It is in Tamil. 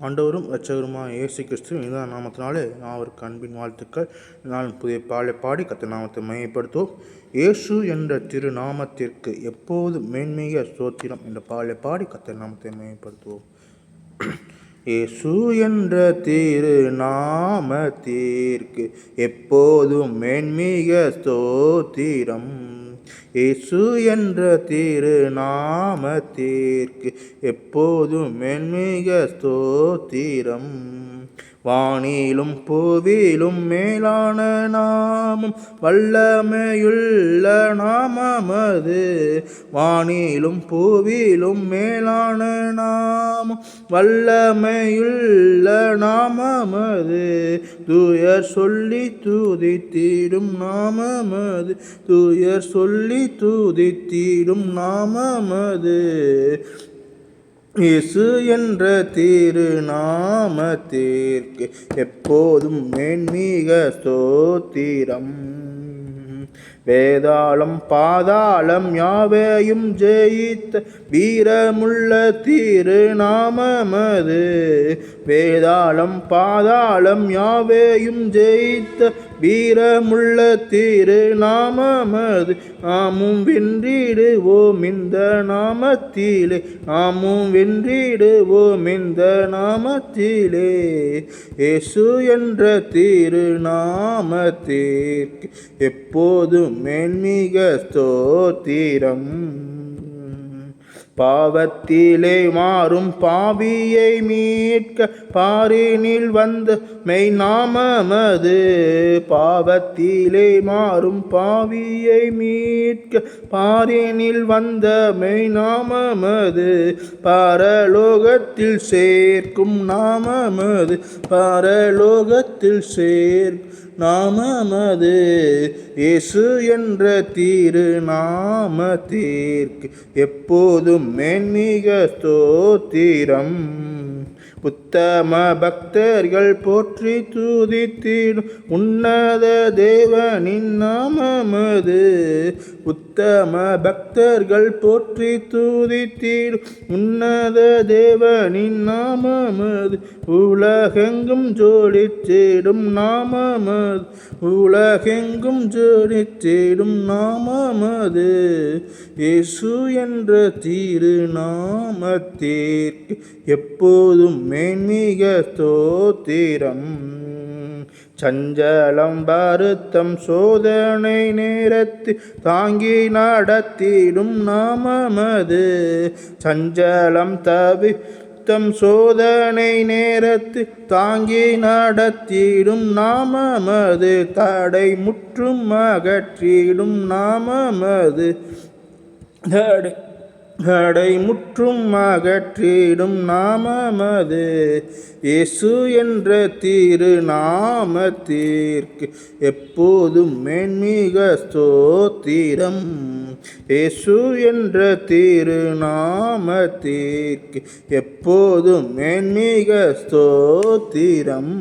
ஆண்டவரும் இரட்சகருமான இயேசு கிறிஸ்து இந்த நாமத்தினாலே அவருக்கு அன்பின் வாழ்த்துக்கள். நான் புதிய பாடி கர்த்தர் நாமத்தை மையப்படுத்துவோம். இயேசு என்ற திருநாமத்திற்கு எப்போது மேன்மிக ஸ்தோத்திரம் என்ற பாடி கர்த்தர் நாமத்தை மையப்படுத்துவோம். இயேசு என்ற திருநாமத்திற்கு எப்போதும் மேன்மிக ஸ்தோத்திரம். இயேசு என்ற திருநாமத்திற்கு எப்போதும் மேன்மிக ஸ்தோத்திரம். வானிலும் பூவிலும் மேலான நாமம் வல்லமையுள்ள நாமமது. வானிலும் பூவிலும் மேலான நாமம் வல்லமையுள்ள நாமமது. தூயர் சொல்லி துதித்திடும் நாமமது. தூயர் சொல்லி துதித்திடும் நாமமது. இயேசு என்ற திருநாமத்திற்கு எப்போதும் மேன்மிக ஸ்தோத்திரம். வேதாளம் பாதாளம் யாவையும் ஜெயித்த வீரமுள்ள திருநாமமது. வேதாளம் பாதாளம் யாவையும் ஜெயித்த வீரமுள்ள திருநாமமது. நாமும் வென்றிடுவோம் இந்த நாமத்திலே. நாமும் வென்றிடுவோம் இந்த நாமத்திலே. இயேசு என்ற திருநாமத்திற்கு எப்போதும் மேன்மிக ஸ்தோத்திரம். பாவத்திலே மாறும் பாவியை மீட்க பாரினில் வந்த மெய் நாமமது. பாவத்திலே மாறும் பாவியை மீட்க பாரினில் வந்த மெய் நாமமது. பரலோகத்தில் சேர்க்கும் நாமமது. பரலோகத்தில் சேர்க்கும் நாமமது. இயேசு என்ற திருநாமத்திற்கு எப்போதும் மேன்மிக ஸ்தோத்திரம். உத்தம பக்தர்கள் போற்றி துதித்திடும் உன்னத தேவனின் நாமமது. உத்தம பக்தர்கள் போற்றி துதித்திடும் உன்னத தேவனின் நாமமது. உலகெங்கும் ஜோடித்திடும் நாமமது. உலகெங்கும் ஜோடித்திடும் நாமமது. இயேசு என்ற திருநாமத்திற்கு எப்போதும் மேன்மிக ஸ்தோத்திரம். சஞ்சலம் வருத்தம் சோதனை நேரத்தில் தாங்கி நடத்திடும் நாமமது. சஞ்சலம் தவிர்த்தம் சோதனை நேரத்து தாங்கி நடத்திடும் நாமமது. தடை முற்றும் அகற்றிடும் நாமமது. தடை முற்றும் அகற்றிடும் நாமமது. இயேசு என்ற திருநாமத்திற்கு எப்போதும் மேன்மிக ஸ்தோத்திரம். இயேசு என்ற திருநாமத்திற்கு எப்போதும் மேன்மிக ஸ்தோத்திரம்.